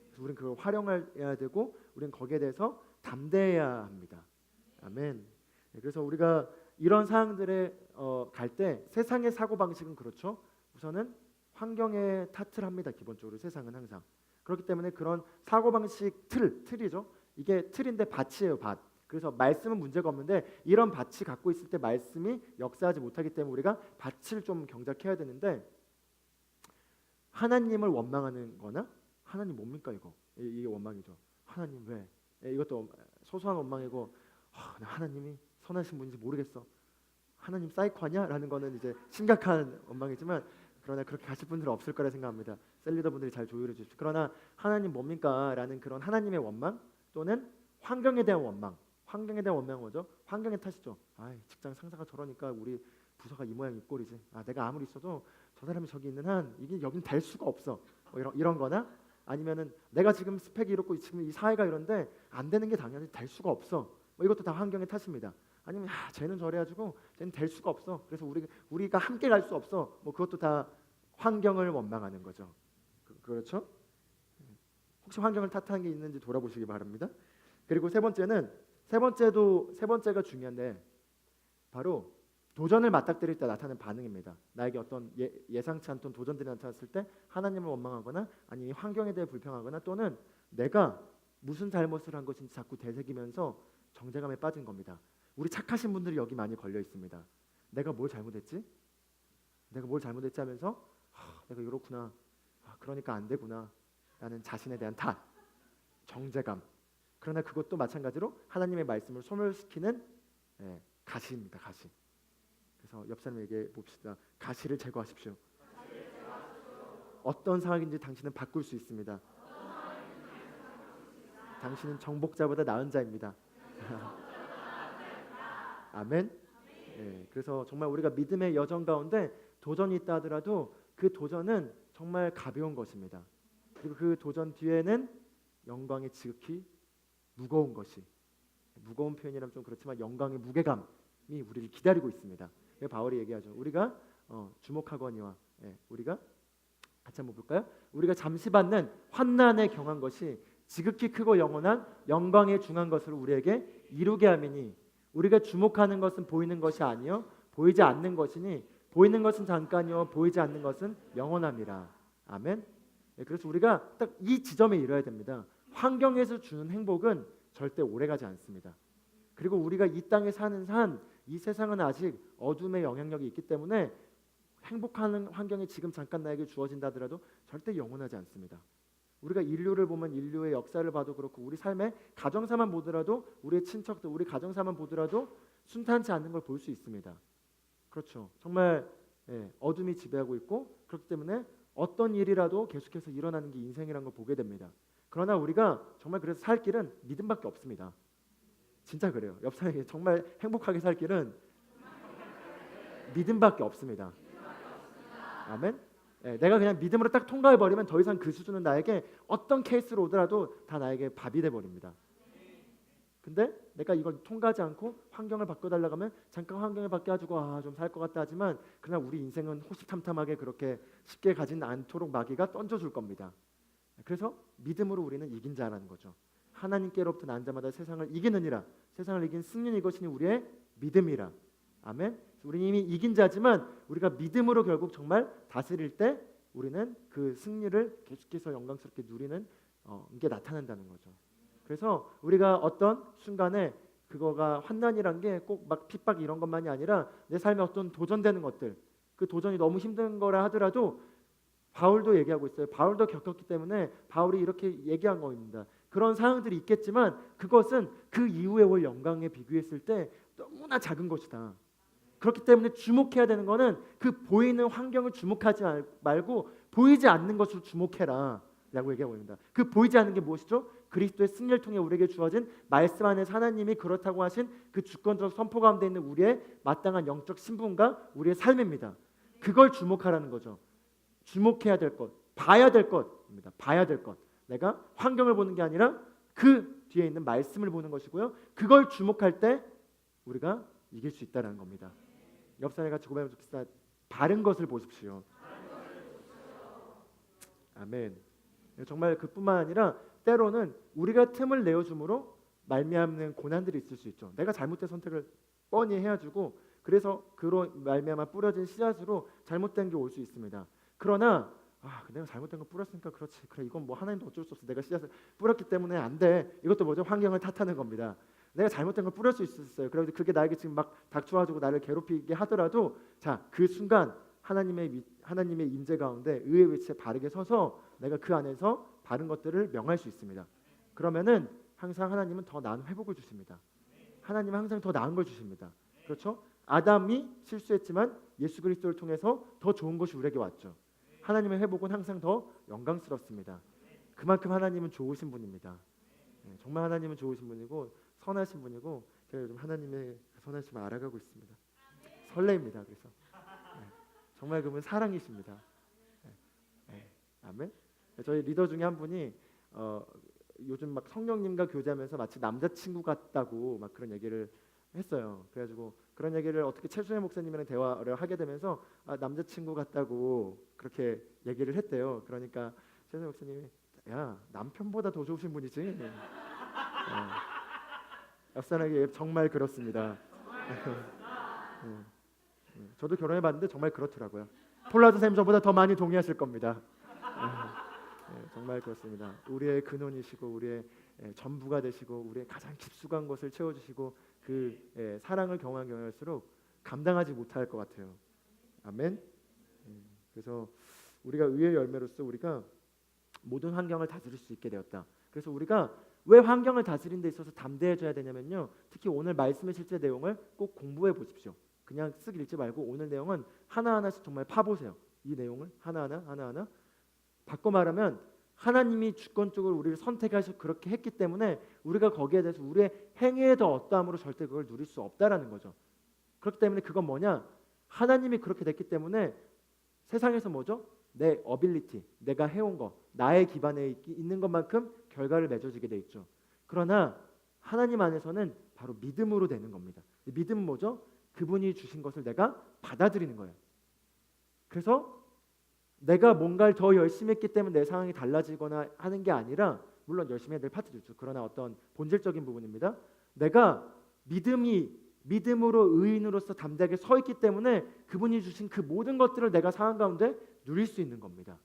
Speaker 1: 그래서 우리는 그걸 활용해야 되고 우리는 거기에 대해서 담대해야 합니다. 아멘. 네. 그래서 우리가 이런 상황들에 갈 때 세상의 사고 방식은 그렇죠. 우선은 환경에 탓을 합니다. 기본적으로 세상은 항상 그렇기 때문에 그런 사고 방식 틀이죠. 이게 틀인데 밭이에요. 밭. 그래서 말씀은 문제가 없는데 이런 밭이 갖고 있을 때 말씀이 역사하지 못하기 때문에 우리가 밭을 좀 경작해야 되는데 하나님을 원망하는 거나 하나님 뭡니까 이거? 이게 원망이죠. 하나님 왜? 이것도 소소한 원망이고 하나님이 선하신 분인지 모르겠어. 하나님 사이코하냐? 라는 거는 이제 심각한 원망이지만 그러나 그렇게 가실 분들은 없을 거라 생각합니다. 셀리더 분들이 잘 조율해 주십시오. 그러나 하나님 뭡니까? 라는 그런 하나님의 원망 또는 환경에 대한 원망. 환경에 대한 원망은 뭐죠? 환경의 탓이죠. 직장 상사가 저러니까 우리 부서가 이 모양 이 꼴이지. 내가 아무리 있어도 저 사람이 저기 있는 한 이게 여긴 될 수가 없어. 뭐 이런 거나 아니면은 내가 지금 스펙이 이렇고 지금 이 사회가 이런데 안 되는 게 당연히 될 수가 없어. 이것도 다 환경의 탓입니다. 아니면 쟤는 저래가지고 쟤는 될 수가 없어. 그래서 우리가 함께 갈 수 없어. 그것도 다 환경을 원망하는 거죠. 그렇죠? 혹시 환경을 탓하는 게 있는지 돌아보시기 바랍니다. 그리고 세 번째가 중요한데 바로 도전을 맞닥뜨릴 때 나타나는 반응입니다. 나에게 어떤 예상치 않던 도전들이 나타났을 때 하나님을 원망하거나 아니면 환경에 대해 불평하거나 또는 내가 무슨 잘못을 한 것인지 자꾸 되새기면서 정죄감에 빠진 겁니다. 우리 착하신 분들이 여기 많이 걸려 있습니다. 내가 뭘 잘못했지? 하면서 내가 이렇구나. 그러니까 안 되구나. 라는 자신에 대한 탓, 정죄감. 그러나 그것도 마찬가지로 하나님의 말씀을 소멸시키는 가시입니다. 가시. 그래서 옆 사람에게 봅시다. 가시를 제거하십시오. 어떤 상황인지 당신은 바꿀 수 있습니다. 당신은 정복자보다 나은 자입니다. 아멘. 그래서 정말 우리가 믿음의 여정 가운데 도전이 있다 하더라도 그 도전은 정말 가벼운 것입니다. 그리고 그 도전 뒤에는 영광의 지극히 무거운 것이, 무거운 표현이라면 좀 그렇지만 영광의 무게감이 우리를 기다리고 있습니다. 바울이 얘기하죠. 우리가 주목하거니와 우리가 같이 한번 볼까요? 우리가 잠시 받는 환난에 경한 것이 지극히 크고 영원한 영광에 중한 것을 우리에게 이루게 하미니 우리가 주목하는 것은 보이는 것이 아니요 보이지 않는 것이니 보이는 것은 잠깐이요 보이지 않는 것은 영원함이라. 아멘. 그래서 우리가 딱 이 지점에 이뤄야 됩니다. 환경에서 주는 행복은 절대 오래가지 않습니다. 그리고 우리가 이 땅에 사는 이 세상은 아직 어둠의 영향력이 있기 때문에 행복한 환경이 지금 잠깐 나에게 주어진다 하더라도 절대 영원하지 않습니다. 우리가 인류를 보면 인류의 역사를 봐도 그렇고 우리 삶의 가정사만 보더라도 우리의 친척들, 우리 가정사만 보더라도 순탄치 않는 걸 볼 수 있습니다. 그렇죠. 정말 어둠이 지배하고 있고 그렇기 때문에 어떤 일이라도 계속해서 일어나는 게 인생이라는 걸 보게 됩니다. 그러나 우리가 정말 그래서 살 길은 믿음밖에 없습니다. 진짜 그래요. 옆 사람에게 정말 행복하게 살 길은 믿음밖에 없습니다. 아멘. 내가 그냥 믿음으로 딱 통과해버리면 더 이상 그 수준은 나에게 어떤 케이스로 오더라도 다 나에게 밥이 돼버립니다. 근데 내가 이걸 통과하지 않고 환경을 바꿔달라고 하면 잠깐 환경을 바뀌어가지고 좀 살 것 같다 하지만 그러나 우리 인생은 호시탐탐하게 그렇게 쉽게 가진 않도록 마귀가 던져줄 겁니다. 그래서 믿음으로 우리는 이긴 자라는 거죠. 하나님께로부터 난 자마다 세상을 이기느니라. 세상을 이긴 승리는 이것이니 우리의 믿음이라. 아멘. 우리는 이미 이긴 자지만 우리가 믿음으로 결국 정말 다스릴 때 우리는 그 승리를 계속해서 영광스럽게 누리는 게 나타난다는 거죠. 그래서 우리가 어떤 순간에 그거가 환난이란 게 꼭 막 핍박 이런 것만이 아니라 내 삶에 어떤 도전되는 것들, 그 도전이 너무 힘든 거라 하더라도 바울도 얘기하고 있어요. 바울도 겪었기 때문에 바울이 이렇게 얘기한 겁니다. 그런 상황들이 있겠지만 그것은 그 이후에 올 영광에 비교했을 때 너무나 작은 것이다. 그렇기 때문에 주목해야 되는 거는 그 보이는 환경을 주목하지 말고 보이지 않는 것을 주목해라 라고 얘기하고 있습니다. 그 보이지 않는 게 무엇이죠? 그리스도의 승리를 통해 우리에게 주어진 말씀 안에서 하나님이 그렇다고 하신 그 주권적 선포 가운데 있는 우리의 마땅한 영적 신분과 우리의 삶입니다. 그걸 주목하라는 거죠. 주목해야 될 것, 봐야 될 것입니다. 봐야 될 것. 내가 환경을 보는 게 아니라 그 뒤에 있는 말씀을 보는 것이고요. 그걸 주목할 때 우리가 이길 수 있다는 겁니다. 옆 사람과 같이 고백하면 좋겠습니다. 바른 것을 보십시오. 아멘. 정말 그뿐만 아니라 때로는 우리가 틈을 내어줌으로 말미암는 고난들이 있을 수 있죠. 내가 잘못된 선택을 뻔히 해가지고 그래서 그로 말미암아 뿌려진 씨앗으로 잘못된 게 올 수 있습니다. 그러나 내가 잘못된 거 뿌렸으니까 그렇지. 그래 이건 뭐 하나님도 어쩔 수 없어. 내가 씨앗을 뿌렸기 때문에 안 돼. 이것도 뭐죠? 환경을 탓하는 겁니다. 내가 잘못된 걸 뿌릴 수 있었어요. 그래서 그게 나에게 지금 막 닥쳐가지고 나를 괴롭히게 하더라도 그 순간 하나님의 임재 가운데 의의 위치에 바르게 서서 내가 그 안에서 바른 것들을 명할 수 있습니다. 그러면은 항상 하나님은 더 나은 회복을 주십니다. 하나님은 항상 더 나은 걸 주십니다. 그렇죠? 아담이 실수했지만 예수 그리스도를 통해서 더 좋은 것이 우리에게 왔죠. 하나님의 회복은 항상 더 영광스럽습니다. 그만큼 하나님은 좋으신 분입니다. 정말 하나님은 좋으신 분이고 선하신 분이고 제가 요즘 하나님의 선하심을 알아가고 있습니다. 설레입니다. 그래서 정말 그분 사랑이십니다. 아멘. 저희 리더 중에 한 분이 요즘 막 성령님과 교제하면서 마치 남자친구 같다고 막 그런 얘기를 했어요. 그래가지고 그런 얘기를 어떻게 최순애 목사님이랑 대화를 하게 되면서 남자친구 같다고 그렇게 얘기를 했대요. 그러니까 최순애 목사님이 야 남편보다 더 좋으신 분이지. 옆사람에게 정말 그렇습니다. 저도 결혼해봤는데 정말 그렇더라고요. 폴라드 쌤 저보다 더 많이 동의하실 겁니다. 정말 그렇습니다. 우리의 근원이시고 우리의 전부가 되시고 우리의 가장 깊숙한 것을 채워주시고 그 사랑을 경험할수록 감당하지 못할 것 같아요. 아멘. 그래서 우리가 의의 열매로서 우리가 모든 환경을 다스릴 수 있게 되었다. 그래서 우리가 왜 환경을 다스리는 데 있어서 담대해져야 되냐면요. 특히 오늘 말씀의 실제 내용을 꼭 공부해 보십시오. 그냥 쓱 읽지 말고 오늘 내용은 하나하나씩 정말 파보세요. 이 내용을 하나하나 바꿔 말하면 하나님이 주권적으로 우리를 선택하셔서 그렇게 했기 때문에 우리가 거기에 대해서 우리의 행위에 더 어떠함으로 절대 그걸 누릴 수 없다라는 거죠. 그렇기 때문에 그건 뭐냐? 하나님이 그렇게 됐기 때문에 세상에서 뭐죠? 내 어빌리티, 내가 해온 거, 나의 기반에 있는 것만큼 결과를 맺어지게 돼 있죠. 그러나 하나님 안에서는 바로 믿음으로 되는 겁니다. 믿음은 뭐죠? 그분이 주신 것을 내가 받아들이는 거예요. 그래서 내가 뭔가를 더 열심히 했기 때문에 내 상황이 달라지거나 하는 게 아니라 물론 열심히 해야 될 파트도 있죠. 그러나 어떤 본질적인 부분입니다. 내가 믿음으로 의인으로서 담대하게 서 있기 때문에 그분이 주신 그 모든 것들을 내가 상황 가운데 누릴 수 있는 겁니다.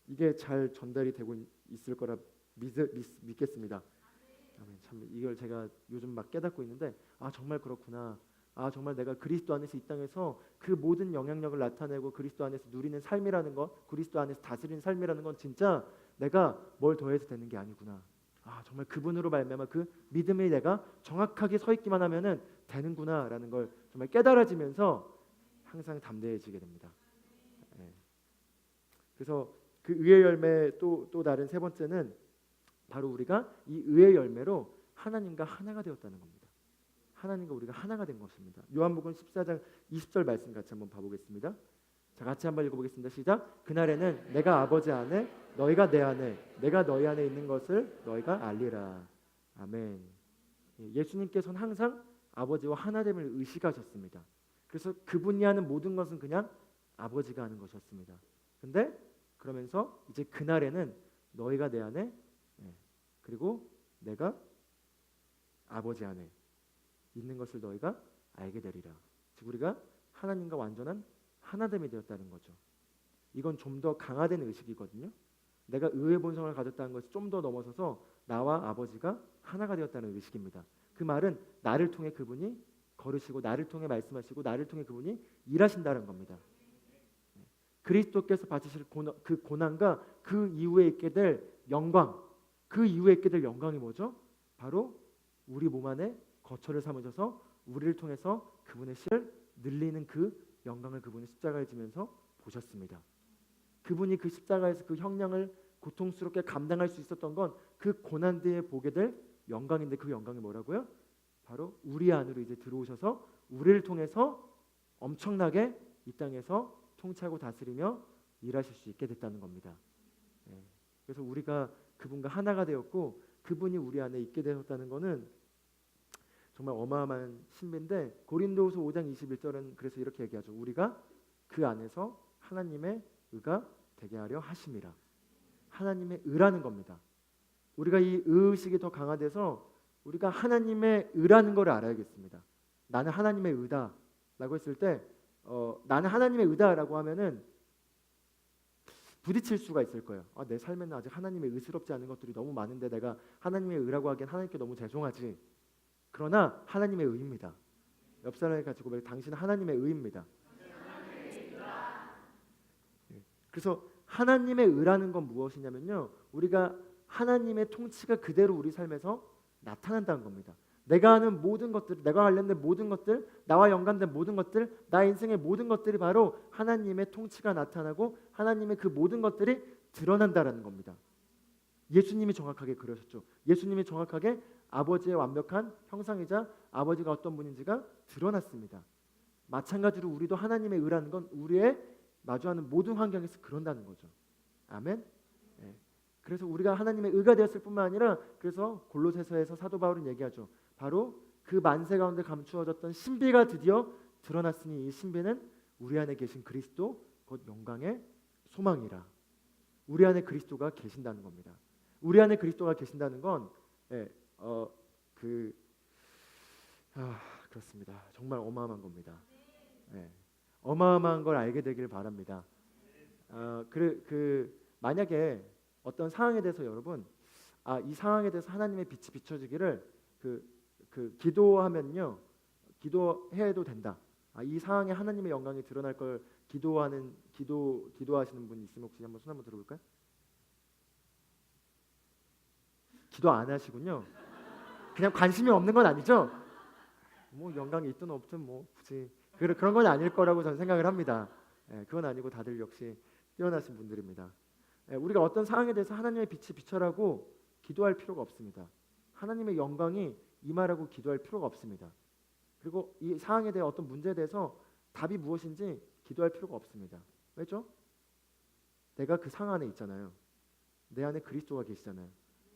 Speaker 1: 이게 잘 전달이 되고 있을 거라 믿겠습니다. 참 이걸 제가 요즘 막 깨닫고 있는데 정말 그렇구나. 정말 내가 그리스도 안에서 이 땅에서 그 모든 영향력을 나타내고 그리스도 안에서 누리는 삶이라는 것, 그리스도 안에서 다스리는 삶이라는 건 진짜 내가 뭘 더해서 되는 게 아니구나. 정말 그분으로 말미암아 그 믿음에 내가 정확하게 서 있기만 하면은 되는구나라는 걸 정말 깨달아지면서 항상 담대해지게 됩니다. 그래서 그 의의 열매 또 다른 세 번째는 바로 우리가 이 의의 열매로 하나님과 하나가 되었다는 겁니다. 하나님과 우리가 하나가 된 것입니다. 요한복음 14장 20절 말씀 같이 한번 봐보겠습니다. 자, 같이 한번 읽어보겠습니다. 시작. 그날에는 내가 아버지 안에 너희가 내 안에 내가 너희 안에 있는 것을 너희가 알리라. 아멘. 예수님께서는 항상 아버지와 하나됨을 의식하셨습니다. 그래서 그분이 하는 모든 것은 그냥 아버지가 하는 것이었습니다. 근데 그러면서 이제 그날에는 너희가 내 안에 그리고 내가 아버지 안에 있는 것을 너희가 알게 되리라. 즉 우리가 하나님과 완전한 하나됨이 되었다는 거죠. 이건 좀 더 강화된 의식이거든요. 내가 의의 본성을 가졌다는 것이 좀 더 넘어서서 나와 아버지가 하나가 되었다는 의식입니다. 그 말은 나를 통해 그분이 걸으시고 나를 통해 말씀하시고 나를 통해 그분이 일하신다는 겁니다. 그리스도께서 받으실 그 고난과 그 이후에 있게 될 영광, 그 이후에 있게 될 영광이 뭐죠? 바로 우리 몸 안에 거처를 삼으셔서 우리를 통해서 그분의 씨를 늘리는 그 영광을 그분이 십자가에 지면서 보셨습니다. 그분이 그 십자가에서 그 형량을 고통스럽게 감당할 수 있었던 건 그 고난 뒤에 보게 될 영광인데, 그 영광이 뭐라고요? 바로 우리 안으로 이제 들어오셔서 우리를 통해서 엄청나게 이 땅에서 통치하고 다스리며 일하실 수 있게 됐다는 겁니다. 그래서 우리가 그분과 하나가 되었고 그분이 우리 안에 있게 되었다는 것은 정말 어마어마한 신비인데, 고린도후서 5장 21절은 그래서 이렇게 얘기하죠. 우리가 그 안에서 하나님의 의가 되게 하려 하심이라. 하나님의 의라는 겁니다. 우리가 이 의식이 더 강화돼서 우리가 하나님의 의라는 걸 알아야겠습니다. 나는 하나님의 의다라고 했을 때 나는 하나님의 의다라고 하면은 부딪힐 수가 있을 거예요. 내 삶에는 아직 하나님의 의스럽지 않은 것들이 너무 많은데 내가 하나님의 의라고 하기엔 하나님께 너무 죄송하지. 그러나 하나님의 의입니다. 옆 사람을 가지고 당신은 하나님의 의입니다. 그래서 하나님의 의라는 건 무엇이냐면요, 우리가 하나님의 통치가 그대로 우리 삶에서 나타난다는 겁니다. 내가 하는 모든 것들, 내가 관련된 모든 것들, 나와 연관된 모든 것들, 나의 인생의 모든 것들이 바로 하나님의 통치가 나타나고 하나님의 그 모든 것들이 드러난다라는 겁니다. 예수님이 정확하게 그러셨죠. 예수님이 정확하게 아버지의 완벽한 형상이자 아버지가 어떤 분인지가 드러났습니다. 마찬가지로 우리도 하나님의 의라는 건 우리의 마주하는 모든 환경에서 그런다는 거죠. 아멘. 그래서 우리가 하나님의 의가 되었을 뿐만 아니라, 그래서 골로새서에서 사도 바울은 얘기하죠. 바로 그 만세 가운데 감추어졌던 신비가 드디어 드러났으니 이 신비는 우리 안에 계신 그리스도 곧 영광의 소망이라. 우리 안에 그리스도가 계신다는 겁니다. 우리 안에 그리스도가 계신다는 건 그렇습니다. 정말 어마어마한 겁니다. 어마어마한 걸 알게 되길 바랍니다. 만약에 어떤 상황에 대해서 여러분, 이 상황에 대해서 하나님의 빛이 비춰지기를 기도하면요, 기도해도 된다. 이 상황에 하나님의 영광이 드러날 걸 기도하시는 분 있으면 혹시 한번 손 한번 들어볼까요? 기도 안 하시군요. 그냥 관심이 없는 건 아니죠? 뭐 영광이 있든 없든 뭐 굳이 그런 건 아닐 거라고 저는 생각을 합니다. 그건 아니고 다들 역시 뛰어나신 분들입니다. 우리가 어떤 상황에 대해서 하나님의 빛이 비춰라고 기도할 필요가 없습니다. 하나님의 영광이 임하라고 기도할 필요가 없습니다. 그리고 이 상황에 대해 어떤 문제에 대해서 답이 무엇인지 기도할 필요가 없습니다. 왜죠? 내가 그 상황 안에 있잖아요. 내 안에 그리스도가 계시잖아요.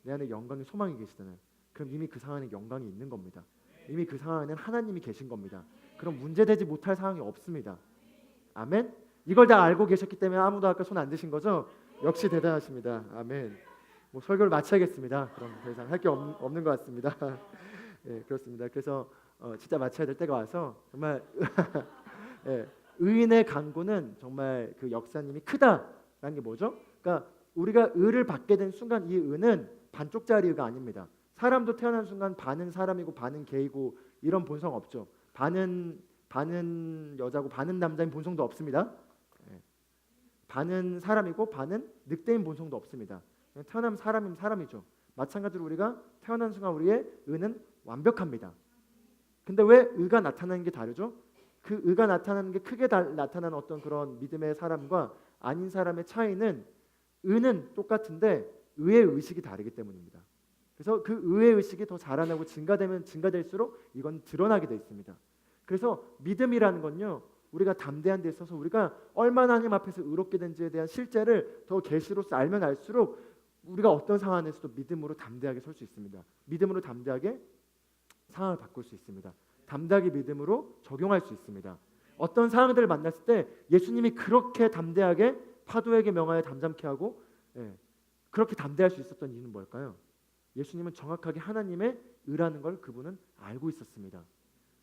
Speaker 1: 내 안에 영광의 소망이 계시잖아요. 그럼 이미 그 상황 안에 영광이 있는 겁니다. 이미 그 상황 안에는 하나님이 계신 겁니다. 그럼 문제되지 못할 상황이 없습니다. 아멘? 이걸 다 알고 계셨기 때문에 아무도 아까 손 안 드신 거죠? 역시 대단하십니다. 아멘. 뭐 설교를 마쳐야겠습니다. 그럼 더 이상 할 게 없는 것 같습니다. 그렇습니다. 그래서 진짜 마쳐야 될 때가 와서 정말 의인의 간구는 정말 그 역사님이 크다라는 게 뭐죠? 그러니까 우리가 의를 받게 된 순간 이 의는 반쪽짜리 의가 아닙니다. 사람도 태어난 순간 반은 사람이고 반은 개이고 이런 본성 없죠. 반은 여자고 반은 남자인 본성도 없습니다. 반은 사람이고 반은 늑대인 본성도 없습니다. 그냥 태어나면 사람이면 사람이죠. 마찬가지로 우리가 태어난 순간 우리의 의는 완벽합니다. 근데 왜 의가 나타나는 게 다르죠? 그 의가 나타나는 게 크게 나타나는 어떤 그런 믿음의 사람과 아닌 사람의 차이는, 의는 똑같은데 의의 의식이 다르기 때문입니다. 그래서 그 의의 의식이 더 자라나고 증가되면 증가될수록 이건 드러나게 돼 있습니다. 그래서 믿음이라는 건요, 우리가 담대한 데 있어서 우리가 얼마나 하나님 앞에서 의롭게 된지에 대한 실제를 더 계시로서 알면 알수록 우리가 어떤 상황에서도 믿음으로 담대하게 설 수 있습니다. 믿음으로 담대하게 상황을 바꿀 수 있습니다. 담대하게 믿음으로 적용할 수 있습니다. 어떤 상황들을 만났을 때 예수님이 그렇게 담대하게 파도에게 명하여 잠잠케 하고 그렇게 담대할 수 있었던 이유는 뭘까요? 예수님은 정확하게 하나님의 의라는 걸 그분은 알고 있었습니다.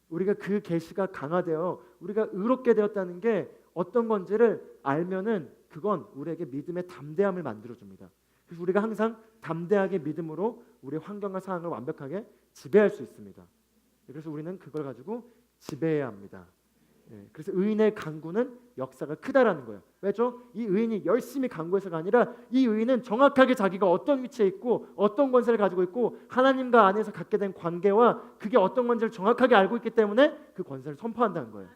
Speaker 1: 우리가 그 계시가 강화되어 우리가 의롭게 되었다는 게 어떤 건지를 알면은 그건 우리에게 믿음의 담대함을 만들어줍니다. 그래서 우리가 항상 담대하게 믿음으로 우리의 환경과 상황을 완벽하게 지배할 수 있습니다. 그래서 우리는 그걸 가지고 지배해야 합니다. 그래서 의인의 간구는 역사가 크다라는 거예요. 왜죠? 이 의인이 열심히 간구해서가 아니라 이 의인은 정확하게 자기가 어떤 위치에 있고 어떤 권세를 가지고 있고 하나님과 안에서 갖게 된 관계와 그게 어떤 건지를 정확하게 알고 있기 때문에 그 권세를 선포한다는 거예요.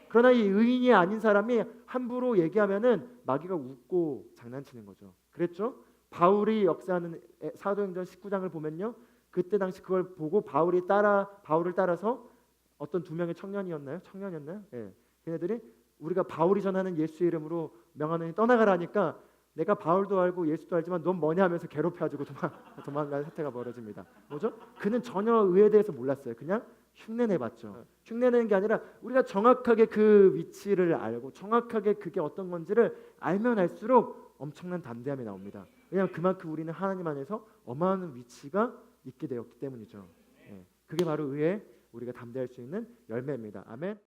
Speaker 1: 그러나 이 의인이 아닌 사람이 함부로 얘기하면은 마귀가 웃고 장난치는 거죠. 그랬죠? 바울이 역사하는 사도행전 19장을 보면요, 그때 당시 그걸 보고 바울을 따라서 어떤 두 명의 청년이었나요? 예. 걔네들이 우리가 바울이 전하는 예수의 이름으로 명하노니 떠나가라니까 내가 바울도 알고 예수도 알지만 넌 뭐냐 하면서 괴롭혀가지고 도망가는 사태가 벌어집니다. 뭐죠? 그는 전혀 의에 대해서 몰랐어요. 그냥 흉내내봤죠. 흉내내는 게 아니라 우리가 정확하게 그 위치를 알고 정확하게 그게 어떤 건지를 알면 알수록 엄청난 담대함이 나옵니다. 왜냐하면 그만큼 우리는 하나님 안에서 어마어마한 위치가 있게 되었기 때문이죠. 그게 바로 의에 우리가 담대할 수 있는 열매입니다. 아멘.